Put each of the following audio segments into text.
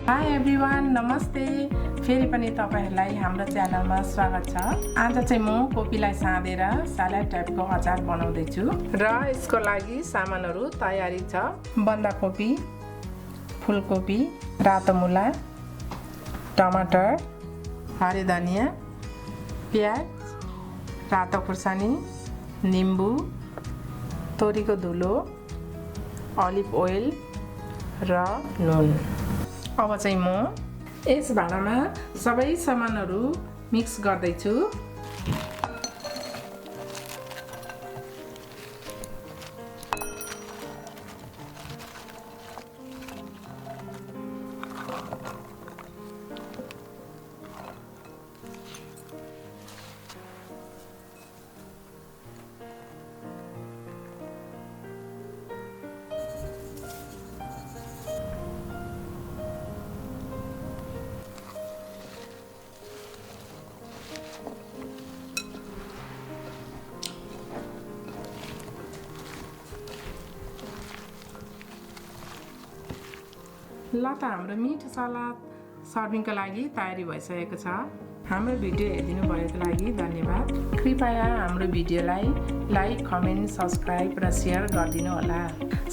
High everyone, नमस्ते। फेरि पनि तपाईहरुलाई हाम्रो च्यानलमा स्वागत छ। आज चाहिँ म कोपीलाई साँदेर सलाद टाइपको अचार बनाउँदै छु र यसको लागि सामानहरु तयारी छ। बन्दाकोपी, फूलकोपी, रातो मुला, टमाटर, हरे धनिया, प्याज, रातो खुर्सानी, निम्बु, तोरीको धुलो, अलिभ ओइल र नुन। अब चाहिँ म यस भाँडामा सबै सामानहरु मिक्स गर्दै छु। ल त हाम्रो मिठो सलाद सर्भिङको लागि तयारी भइसकेको छ। हाम्रो भिडियो हेरिदिनु भएको लागि धन्यवाद। कृपया हाम्रो भिडियोलाई लाइक, कमेन्ट, सब्स्क्राइब र शेयर गरिदिनु होला।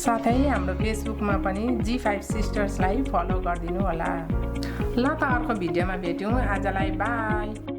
साथै हाम्रो फेसबुकमा पनि G5 सिस्टर्सलाई फलो गरिदिनु होला। ल त अर्को भिडियोमा भेटौँ। आजलाई बाई।